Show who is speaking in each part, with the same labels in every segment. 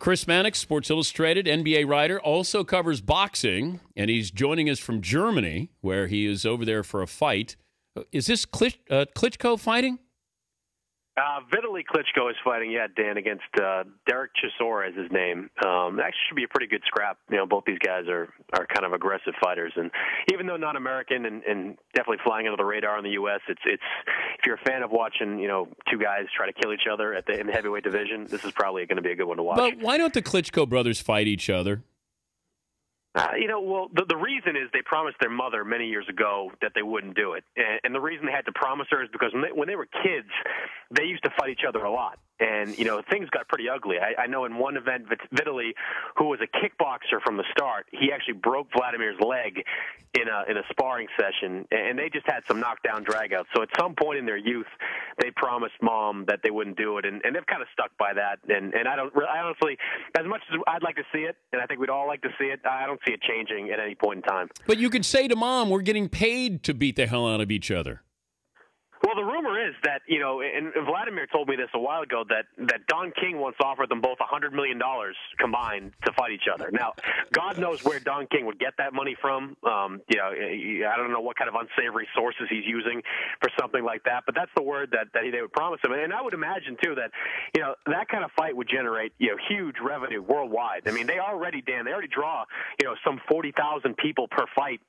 Speaker 1: Chris Mannix, Sports Illustrated, NBA writer, also covers boxing, and he's joining us from Germany, where he is over there for a fight. Is this Klitschko fighting?
Speaker 2: Vitaly Klitschko is fighting, Dan, against Derek Chisora is his name. Actually should be a pretty good scrap. Both these guys are kind of aggressive fighters, and even though not American and definitely flying under the radar in the U.S., it's if you're a fan of watching, two guys try to kill each other in the heavyweight division, this is probably going to be a good one to watch.
Speaker 1: But why don't the Klitschko brothers fight each other?
Speaker 2: The reason is they promised their mother many years ago that they wouldn't do it. And the reason they had to promise her is because when they were kids, they used to fight each other a lot. And, things got pretty ugly. I know in one event, Vitaly, who was a kickboxer from the start, he actually broke Vladimir's leg in a sparring session, and they just had some knockdown dragouts. So at some point in their youth, they promised mom that they wouldn't do it, and they've kind of stuck by that. And I honestly, as much as I'd like to see it, and I think we'd all like to see it, I don't see it changing at any point in time.
Speaker 1: But you could say to mom, we're getting paid to beat the hell out of each other.
Speaker 2: Well, the rumor is that, and Vladimir told me this a while ago, that Don King once offered them both $100 million combined to fight each other. Now, God knows where Don King would get that money from. I don't know what kind of unsavory sources he's using for something like that, but that's the word that they would promise him. And I would imagine, too, that, that kind of fight would generate, huge revenue worldwide. I mean, they already draw, some 40,000 people per fight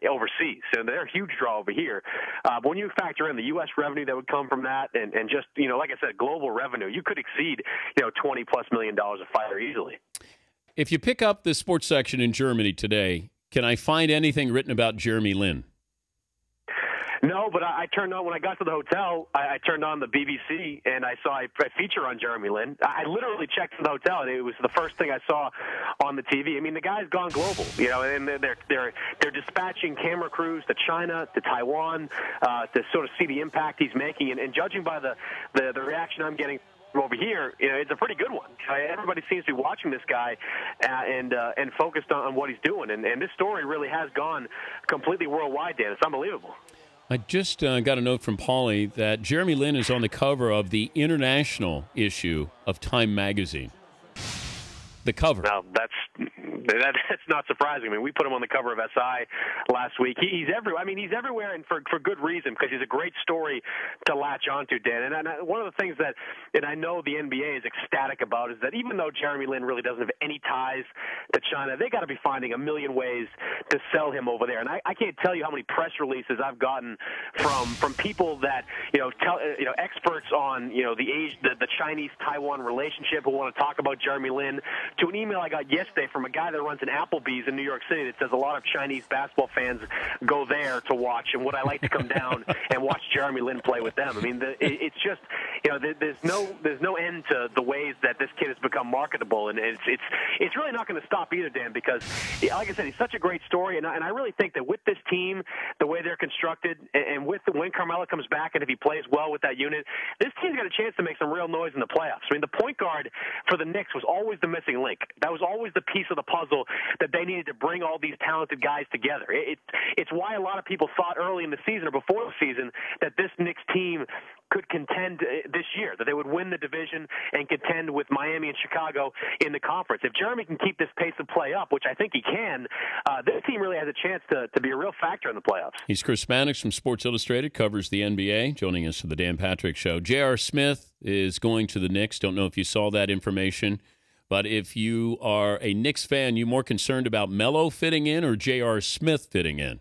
Speaker 2: overseas. So they're a huge draw over here. But when you factor in the U.S. revenue that would come from that, and just, like I said, global revenue, you could exceed, $20+ million a fighter easily.
Speaker 1: If you pick up the sports section in Germany today, can I find anything written about Jeremy Lin?
Speaker 2: No, but I turned on, when I got to the hotel, I turned on the BBC, and I saw a feature on Jeremy Lin. I literally checked in the hotel, and it was the first thing I saw on the TV. I mean, the guy's gone global, and they're dispatching camera crews to China, to Taiwan, to sort of see the impact he's making. And judging by the reaction I'm getting over here, it's a pretty good one. Everybody seems to be watching this guy and focused on what he's doing. And this story really has gone completely worldwide, Dan. It's unbelievable.
Speaker 1: I just got a note from Paulie that Jeremy Lin is on the cover of the international issue of Time magazine. The cover.
Speaker 2: Now, that's not surprising. I mean, we put him on the cover of SI last week. He's everywhere. I mean, he's everywhere, and for good reason, because he's a great story to latch onto, Dan. And one of the things that I know the NBA is ecstatic about is that even though Jeremy Lin really doesn't have any ties to China, they got to be finding a million ways to sell him over there. And I can't tell you how many press releases I've gotten from people that experts on the Chinese-Taiwan relationship who want to talk about Jeremy Lin, to an email I got yesterday from a guy that runs an Applebee's in New York City that says a lot of Chinese basketball fans go there to watch, and would I like to come down and watch Jeremy Lin play with them? I mean, it's just, there's no end to the ways that this kid has become marketable, and it's really not going to stop either, Dan, because, like I said, he's such a great story, and I really think that with this team, the way they're constructed, and when Carmelo comes back, and if he plays well with that unit, this team's got a chance to make some real noise in the playoffs. I mean, the point guard for the Knicks was always the missing link. That was always the piece of the puzzle that they needed to bring all these talented guys together. It's why a lot of people thought early in the season or before the season that this Knicks team could contend this year, that they would win the division and contend with Miami and Chicago in the conference. If Jeremy can keep this pace of play up, which I think he can, this team really has a chance to be a real factor in the playoffs.
Speaker 1: He's Chris Mannix from Sports Illustrated, covers the NBA, joining us for the Dan Patrick Show. J.R. Smith is going to the Knicks. Don't know if you saw that information. But if you are a Knicks fan, you more concerned about Melo fitting in or J.R. Smith fitting in?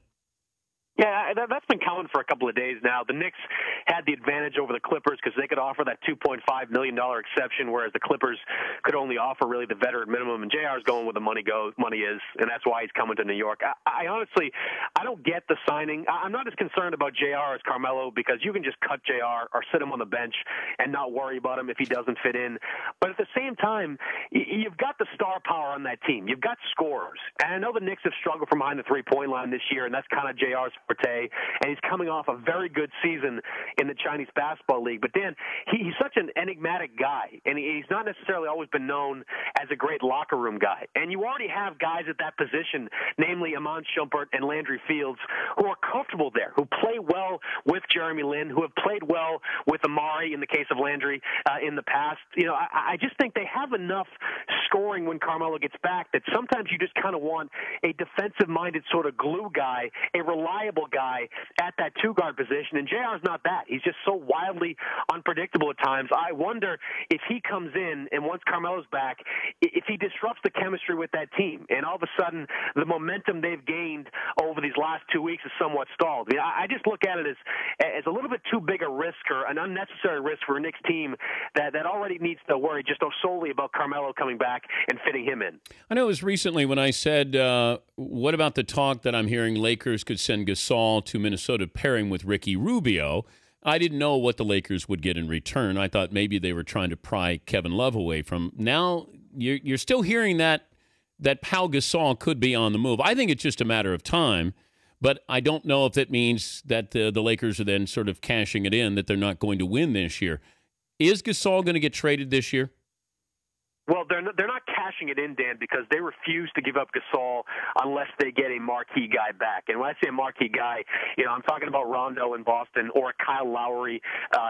Speaker 2: Yeah, that's been coming for a couple of days now. The Knicks had the advantage over the Clippers because they could offer that $2.5 million exception, whereas the Clippers could only offer really the veteran minimum. And JR's going where the money is, and that's why he's coming to New York. I honestly, I don't get the signing. I'm not as concerned about JR as Carmelo because you can just cut JR or sit him on the bench and not worry about him if he doesn't fit in. But at the same time, you've got the star power on that team. You've got scorers. And I know the Knicks have struggled from behind the three-point line this year, and that's kind of JR's forte, and he's coming off a very good season in the Chinese Basketball League. But, Dan, he's such an enigmatic guy, and he's not necessarily always been known as a great locker room guy. And you already have guys at that position, namely Iman Shumpert and Landry Fields, who are comfortable there, who play well with Jeremy Lin, who have played well with Amari in the case of Landry in the past. I just think they have enough scoring when Carmelo gets back that sometimes you just kind of want a defensive-minded sort of glue guy, a reliable guy at that two-guard position. And JR's not that. He's just so wildly unpredictable at times. I wonder if he comes in and once Carmelo's back, if he disrupts the chemistry with that team. And all of a sudden, the momentum they've gained over these last 2 weeks is somewhat stalled. I just look at it as a little bit too big a risk or an unnecessary risk for a Knicks team that already needs to worry just solely about Carmelo coming back and fitting him in.
Speaker 1: I know it was recently when I said, what about the talk that I'm hearing Lakers could send Gasol to Minnesota pairing with Ricky Rubio? I didn't know what the Lakers would get in return. I thought maybe they were trying to pry Kevin Love away from. Now you're still hearing that Pau Gasol could be on the move. I think it's just a matter of time, but I don't know if that means that the Lakers are then sort of cashing it in, that they're not going to win this year. Is Gasol going to get traded this year?
Speaker 2: Well, they're not cashing it in, Dan, because they refuse to give up Gasol unless they get a marquee guy back. And when I say a marquee guy, I'm talking about Rondo in Boston or a Kyle Lowry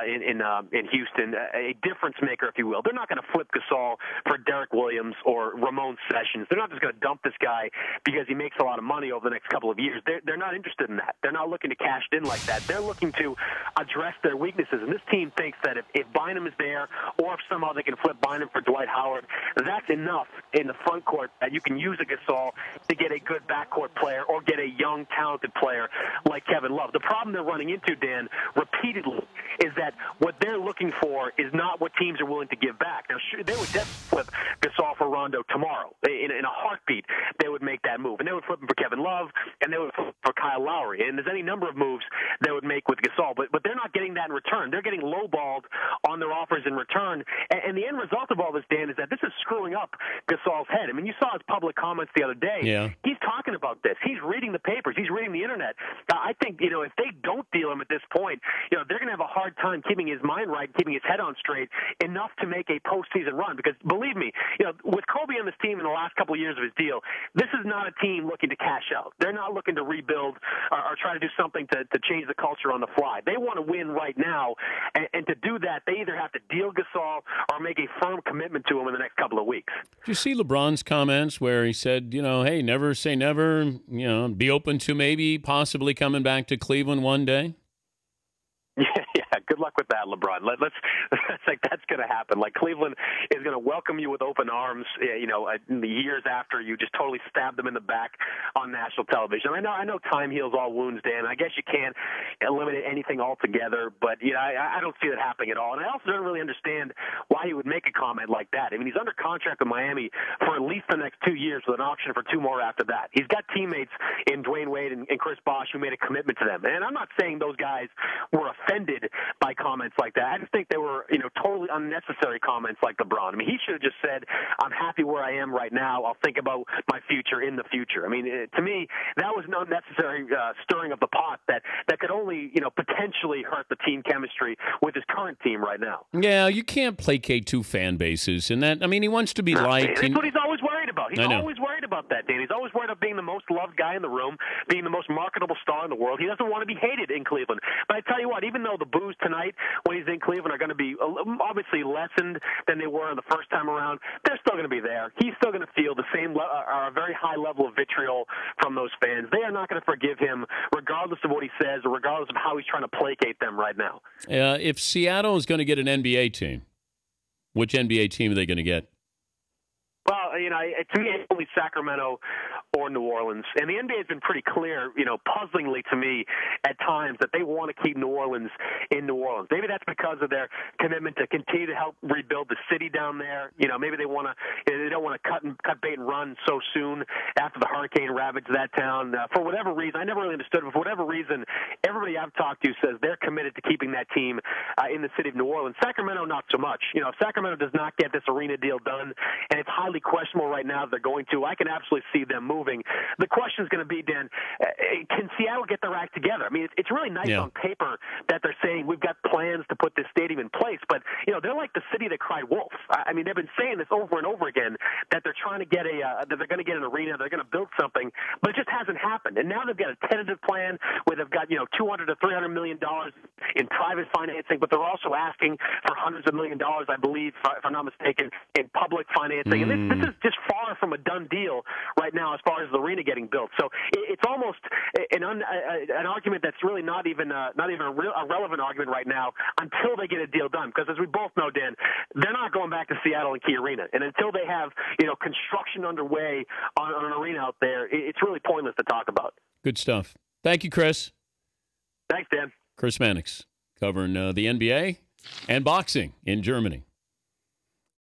Speaker 2: in Houston, a difference maker, if you will. They're not going to flip Gasol for Derek Williams or Ramon Sessions. They're not just going to dump this guy because he makes a lot of money over the next couple of years. They're not interested in that. They're not looking to cash it in like that. They're looking to address their weaknesses. And this team thinks that if Bynum is there or if somehow they can flip Bynum for Dwight Howard, that's enough in the front court that you can use a Gasol to get a good backcourt player or get a young, talented player like Kevin Love. The problem they're running into, Dan, repeatedly, is that what they're looking for is not what teams are willing to give back. Now, they would definitely flip Gasol for Rondo tomorrow. In a heartbeat, they would make that move. And they would flip him for Kevin Love, and they would flip him for Kyle Lowry. And there's any number of moves they would make with Gasol. But they're not getting that in return. They're getting lowballed on their offers in return. And the end result of all this, Dan, is that this is screwing up Gasol's head. I mean, you saw his public comments the other day.
Speaker 1: Yeah.
Speaker 2: He's talking about this. He's reading the papers. He's reading the internet. I think, if they don't deal him at this point, they're going to have a hard time keeping his mind right, keeping his head on straight enough to make a postseason run. Because believe me, with Kobe on this team in the last couple of years of his deal, this is not a team looking to cash out. They're not looking to rebuild or try to do something to change the culture on the fly. They want to win right now. And to do that, they either have to deal Gasol or make a firm commitment to him in the next couple of weeks.
Speaker 1: Did you see LeBron's comments where he said, hey, never say never, be open to maybe possibly coming back to Cleveland one day?
Speaker 2: Yeah, good luck with that, LeBron. That's going to happen. Like, Cleveland is going to welcome you with open arms, in the years after you just totally stabbed them in the back on national television. I know time heals all wounds, Dan. I guess you can't eliminate anything altogether, but, I don't see that happening at all. And I also don't really understand why he would make a comment like that. I mean, he's under contract with Miami for at least the next 2 years with an option for 2 more after that. He's got teammates in Dwayne Wade and Chris Bosh who made a commitment to them. And I'm not saying those guys were offended by comments like that. I just think they were, totally unnecessary comments like LeBron. I mean, he should have just said, I'm happy where I am right now. I'll think about my future in the future. I mean, to me, that was an unnecessary stirring of the pot that could only, potentially hurt the team chemistry with his current team right now.
Speaker 1: Yeah, you can't placate 2 fan bases. And that, he wants to be liked.
Speaker 2: That's what he's always worried about. He's always worried about that, Dan. He's always worried about being the most loved guy in the room, being the most marketable star in the world. He doesn't want to be hated in Cleveland. But I tell you what, even though the boos tonight when he's in Cleveland are going to be obviously lessened than they were the first time around, they're still going to be there. He's still going to feel the same a very high level of vitriol from those fans. They are not going to forgive him regardless of what he says or regardless of how he's trying to placate them right now.
Speaker 1: If Seattle is going to get an NBA team, which NBA team are they going to get?
Speaker 2: Well, to me, it's only Sacramento or New Orleans. And the NBA has been pretty clear, puzzlingly to me at times, that they want to keep New Orleans in New Orleans. Maybe that's because of their commitment to continue to help rebuild the city down there. Maybe they don't want to cut bait and run so soon after the hurricane ravaged that town. For whatever reason, I never really understood, but for whatever reason, everybody I've talked to says they're committed to keeping that team in the city of New Orleans. Sacramento, not so much. If Sacramento does not get this arena deal done, and it's highly questionable questionable right now. They're going to. I can absolutely see them moving. The question is going to be, Dan, can Seattle get their act together? I mean, it's really nice on paper that they're saying we've got plans to put this stadium in place, but they're like the city that cried wolf. I mean, they've been saying this over and over again that they're trying to get that they're going to get an arena, they're going to build something, but it just hasn't happened. And now they've got a tentative plan where they've got $200 to $300 million in private financing, but they're also asking for hundreds of $millions, I believe, if I'm not mistaken, in public financing. And this is just far from a done deal right now as far as the arena getting built. So it's almost an argument that's really not even a relevant argument right now until they get a deal done. Because as we both know, Dan, they're not going back to Seattle and Key Arena, and until they have construction underway on an arena out there, it's really pointless to talk about.
Speaker 1: Good stuff. Thank you, Chris.
Speaker 2: Thanks, Dan.
Speaker 1: Chris Mannix covering the NBA and boxing in Germany.